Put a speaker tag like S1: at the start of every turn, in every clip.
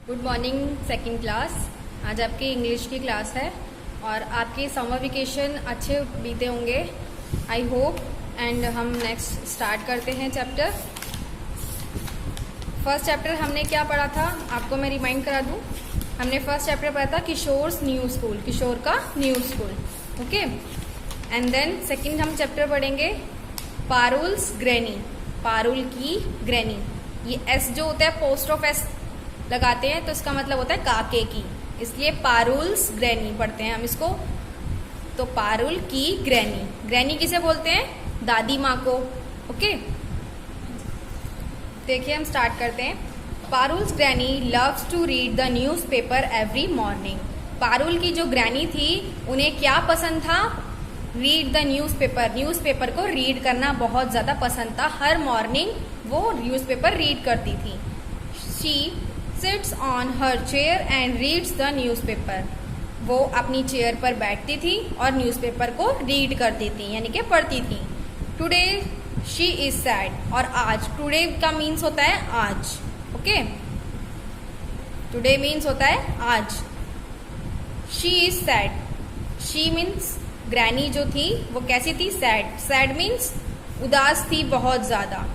S1: Good morning second class. आज आपकी English की क्लास है और आपके समर वेकेशन अच्छे बीते होंगे आई होप। एंड हम नेक्स्ट स्टार्ट करते हैं चैप्टर। फर्स्ट चैप्टर हमने क्या पढ़ा था आपको मैं रिमाइंड करा दूं। हमने फर्स्ट चैप्टर पढ़ा था किशोर्स न्यू स्कूल, किशोर का new school. Okay, and then second हम चैप्टर पढ़ेंगे पारुल्स ग्रैनी, पारुल की ग्रैनी। ये एस जो होता है पोस्ट ऑफ एस लगाते हैं तो इसका मतलब होता है काके की, इसलिए पारुल्स ग्रैनी पढ़ते हैं हम इसको। तो पारुल की ग्रैनी, ग्रैनी किसे बोलते हैं? दादी माँ को। ओके, देखिए हम स्टार्ट करते हैं। Parul's granny loves to read the newspaper every morning. Parul की जो ग्रैनी थी उन्हें क्या पसंद था? रीड द न्यूज़पेपर, न्यूज़पेपर को रीड करना बहुत ज़्यादा पसंद था। हर मॉर्निंग वो न्यूज़पेपर रीड करती थी। She sits on her chair and reads the newspaper। वो अपनी चेयर पर बैठती थी और न्यूज़पेपर को रीड करती थी, यानी कि पढ़ती थी। टुडे शी इज सैड, और आज, टुडे का मीन्स होता है आज। ओके, टुडे मीन्स होता है आज। She is sad, she means granny जो थी वो कैसी थी? सैड। सैड मीन्स उदास थी, बहुत ज्यादा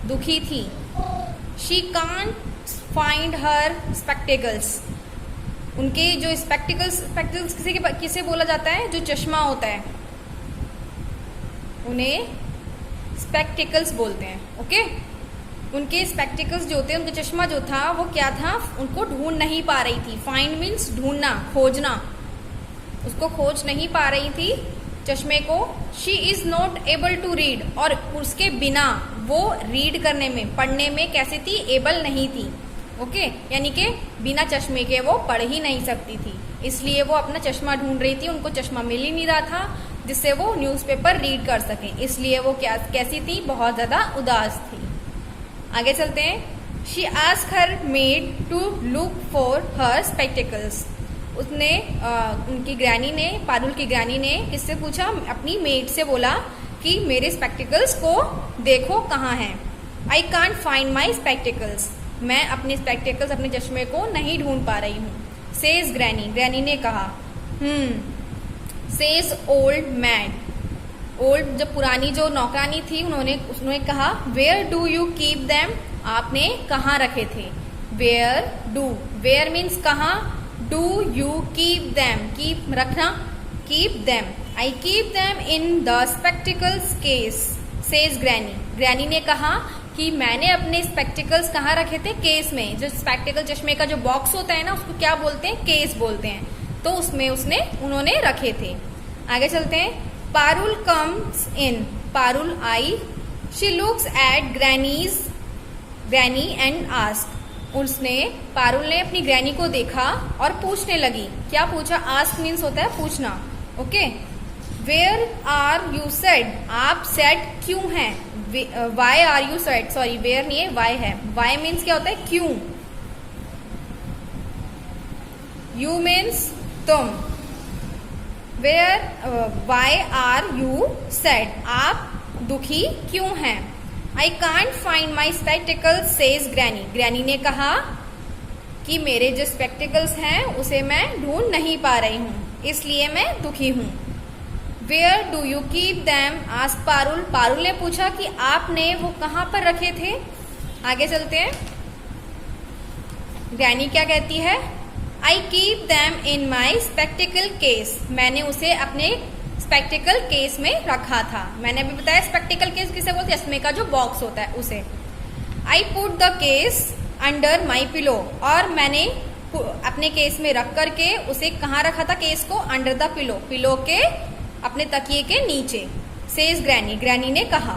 S1: दुखी थी। She can't find her spectacles, उनके जो स्पेक्टिकल्स किसे बोला जाता है? जो चश्मा होता है उन्हें स्पेक्टिकल्स बोलते हैं। ओके, उनके स्पेक्टिकल्स जो होते हैं, उनका चश्मा जो था वो क्या था? उनको ढूंढ नहीं पा रही थी। फाइंड मीन्स ढूंढना, खोजना, उसको खोज नहीं पा रही थी चश्मे को। She is not able to read, और उसके बिना वो रीड करने में, पढ़ने में कैसी थी? एबल नहीं थी। ओके, यानी कि बिना चश्मे के वो पढ़ ही नहीं सकती थी, इसलिए वो अपना चश्मा ढूंढ रही थी। उनको चश्मा मिल ही नहीं रहा था जिससे वो न्यूज़पेपर रीड कर सके, इसलिए वो कैसी थी? बहुत ज्यादा उदास थी। आगे चलते हैं। She asked her maid to look for her spectacles. उसने उनकी ग्रैनी ने, पारुल की ग्रैनी ने किससे पूछा? अपनी मेड से बोला कि मेरे स्पेक्टिकल्स को देखो कहाँ हैं। I can't find my spectacles, मैं अपने स्पेक्टिकल्स, अपने चश्मे को नहीं ढूंढ पा रही हूँ। सेज ग्रैनी, ग्रैनी ने कहा। सेज ओल्ड मैन, ओल्ड जो पुरानी जो नौकरानी थी उन्होंने कहा where do you keep them, आपने कहाँ रखे थे? वेयर डू, वेयर मीन्स कहाँ, do you keep them, keep रखना, keep them. I keep them in the spectacles case, says granny, granny ने कहा कि मैंने अपने स्पेक्टिकल्स कहाँ रखे थे? केस में। जो स्पेक्टिकल चश्मे का जो बॉक्स होता है ना, उसको क्या बोलते हैं? केस बोलते हैं। तो उसमें उन्होंने रखे थे। आगे चलते हैं। Parul comes in, Parul I. She looks at granny and ask, Parul ने अपनी ग्रैनी को देखा और पूछने लगी। क्या पूछा? आस्क मीन्स होता है पूछना। Okay, where are you sad, आप सैड क्यों हैं? Why are you sad, sorry where नहीं है, वाई है। वाई मीन्स क्या होता है? क्यों। यू मीन्स तुम। Where, why are you sad, आप दुखी क्यों हैं? I can't find my spectacles, says granny, granny ने कहा कि मेरे जो स्पेक्टिकल्स हैं उसे मैं ढूंढ नहीं पा रही हूँ, इसलिए मैं दुखी हूँ। Where do you keep them, ask Parul, Parul ने पूछा कि आपने वो कहाँ पर रखे थे। आगे चलते हैं। ग्रैनी क्या कहती है? I keep them in my spectacled case, मैंने उसे अपने स्पेक्टिकल केस में रखा था। मैंने अभी बताया स्पेक्टिकल केस किसे बोलते हैं? चश्मे का जो बॉक्स होता है उसे। I put the case under my pillow, और मैंने अपने केस में रख करके उसे कहाँ रखा था? केस को अंडर द पिलो, पिलो के अपने तकिए के नीचे। सेज ग्रैनी, ग्रैनी ने कहा।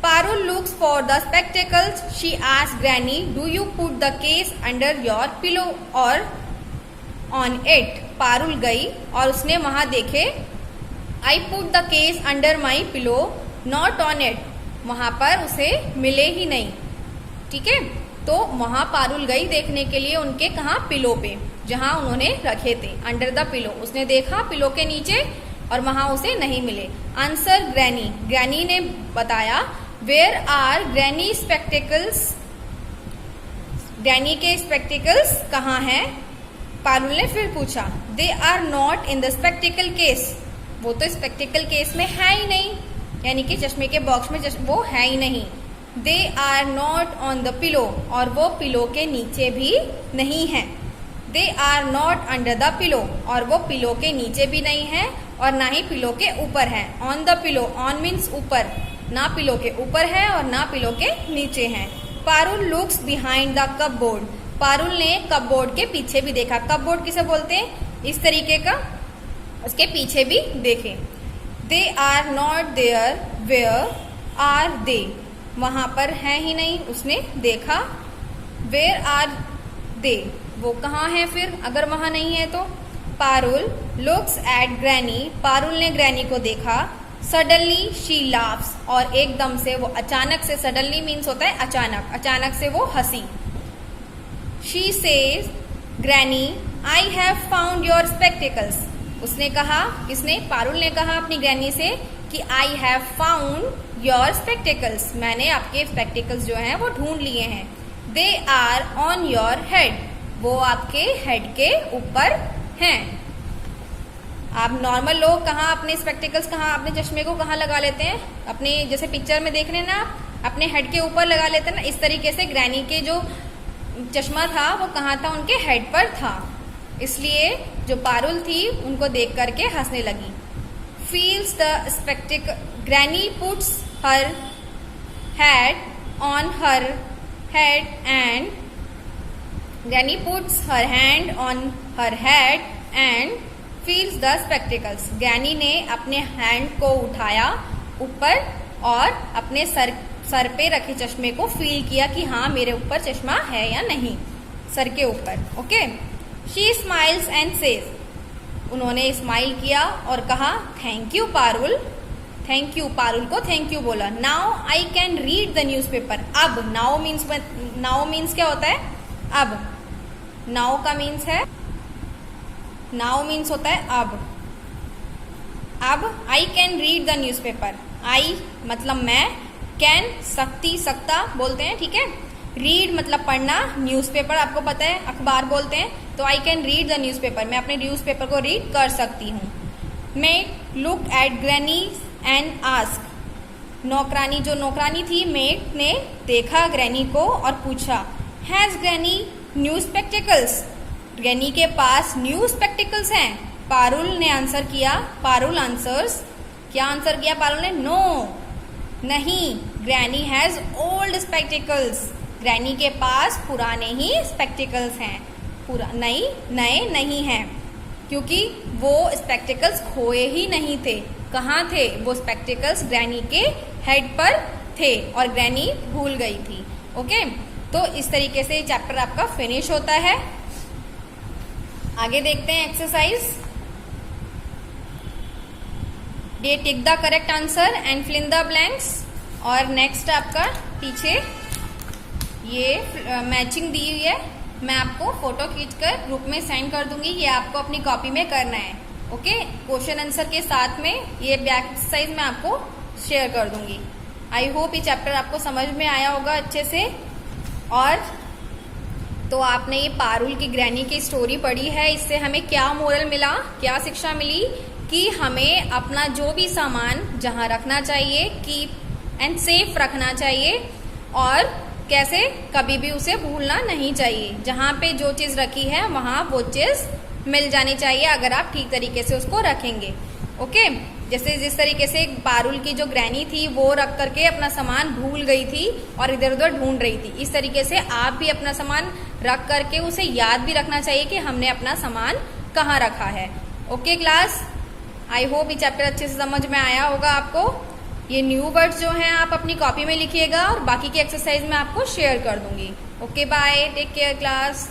S1: Parul looks for the spectacles, she asked granny do you put the case under your pillow और ऑन इट। पारुल गई और उसने वहां देखे। I put the case under my pillow not on it, वहां पर उसे मिले ही नहीं। ठीक है, तो वहां पारुल गई देखने के लिए उनके कहा? पिलो पे, जहां उन्होंने रखे थे, अंडर द पिलो। उसने देखा पिलो के नीचे और वहां उसे नहीं मिले। आंसर ग्रैनी, ग्रैनी ने बताया where are granny spectacles, granny के स्पेक्टिकल्स कहाँ हैं? पारुल ने फिर पूछा। They are not in the spectacle case. वो तो स्पेक्टिकल केस में है ही नहीं, यानी कि चश्मे के बॉक्स में वो है ही नहीं। They are not on the pillow, और वो पिलो के नीचे भी नहीं है। They are not under the pillow, और वो पिलो के नीचे भी नहीं है और ना ही पिलो के ऊपर है। On the pillow, on means ऊपर, ना पिलो के ऊपर है और ना पिलो के नीचे है। Parul looks behind the cupboard. Parul ने कपबोर्ड के पीछे भी देखा। कपबोर्ड किसे बोलते हैं? इस तरीके का, उसके पीछे भी देखे। They are not there, where are they, वहां पर है ही नहीं, उसने देखा। वेयर आर दे, वो कहाँ है फिर अगर वहां नहीं है तो? Parul looks at granny, Parul ने ग्रैनी को देखा। सडनली शी लाफ्स, और एकदम से वो अचानक से, सडनली मीन्स होता है अचानक, अचानक से वो हंसी। She says, granny I have found your spectacles. उसने कहा, किसने? पारुल ने कहा अपनी ग्रैनी से कि I have found your spectacles, मैंने आपके स्पेक्टिकल्स जो हैं वो ढूंढ लिए हैं। They are on your head, वो आपके हेड के ऊपर हैं। आप नॉर्मल लोग कहाँ अपने स्पेक्टिकल्स, कहाँ अपने चश्मे को कहाँ लगा लेते हैं? अपने, जैसे पिक्चर में देख रहे हैं ना आप, अपने हेड के ऊपर लगा लेते हैं ना। इस तरीके से ग्रैनी के जो चश्मा था वो कहाँ था? उनके हेड पर था। इसलिए जो पारुल थी उनको देख करके हंसने लगी। Feels the spectacled, granny puts her had on her head and, granny puts her hand on her head and feels the spectacles. Granny ने अपने हैंड को उठाया ऊपर और अपने सर पे रखे चश्मे को फील किया कि हाँ मेरे ऊपर चश्मा है या नहीं, सर के ऊपर। Okay. She smiles and says, उन्होंने स्माइल किया और कहा thank you Parul, thank you, Parul को थैंक यू बोला। Now I can read the newspaper. अब, नाउ मीन्स क्या होता है? अब, नाउ का मीन्स है, नाउ मीन्स होता है अब। अब I can read the newspaper, I मतलब मैं, कैन सकता बोलते हैं, ठीक है। रीड मतलब पढ़ना, न्यूज़पेपर आपको पता है अखबार बोलते हैं, तो आई कैन रीड द न्यूज़पेपर, मैं अपने न्यूज़पेपर को रीड कर सकती हूँ। Made look at granny and ask, नौकरानी, जो नौकरानी थी मेड ने देखा ग्रैनी को और पूछा has granny new spectacles, granny के पास न्यू स्पेक्टिकल्स हैं? पारुल ने आंसर किया, पारुल आंसर्स, क्या आंसर किया पारुल ने? नो, नहीं, granny has old spectacles, granny के पास पुराने ही स्पेक्टिकल्स हैं, नए नहीं हैं, क्योंकि वो स्पेक्टिकल्स खोए ही नहीं थे। कहाँ थे वो स्पेक्टिकल्स? ग्रैनी के हेड पर थे और ग्रैनी भूल गई थी। ओके, तो इस तरीके से चैप्टर आपका फिनिश होता है। आगे देखते हैं एक्सरसाइज। ये tick the correct answer and fill in the blanks. और नेक्स्ट आपका पीछे ये मैचिंग दी हुई है, मैं आपको फोटो खींचकर ग्रुप में सेंड कर दूंगी, ये आपको अपनी कॉपी में करना है। ओके, क्वेश्चन आंसर के साथ में ये बैक एक्सरसाइज मैं आपको शेयर कर दूंगी। आई होप ये चैप्टर आपको समझ में आया होगा अच्छे से। और तो आपने ये पारुल की ग्रैनी की स्टोरी पढ़ी है, इससे हमें क्या मोरल मिला, क्या शिक्षा मिली कि हमें अपना जो भी सामान जहाँ रखना चाहिए कीप एंड सेफ रखना चाहिए, और कैसे कभी भी उसे भूलना नहीं चाहिए। जहाँ पे जो चीज़ रखी है वहाँ वो चीज़ मिल जानी चाहिए अगर आप ठीक तरीके से उसको रखेंगे। ओके, जैसे जिस तरीके से पारुल की जो ग्रैनी थी वो रख करके अपना सामान भूल गई थी और इधर उधर ढूंढ रही थी, इस तरीके से आप भी अपना सामान रख करके उसे याद भी रखना चाहिए कि हमने अपना सामान कहाँ रखा है। ओके क्लास, आई होप ये चैप्टर अच्छे से समझ में आया होगा आपको। ये न्यू वर्ड्स जो हैं आप अपनी कॉपी में लिखिएगा और बाकी की एक्सरसाइज मैं आपको शेयर कर दूंगी। Okay bye, take care class.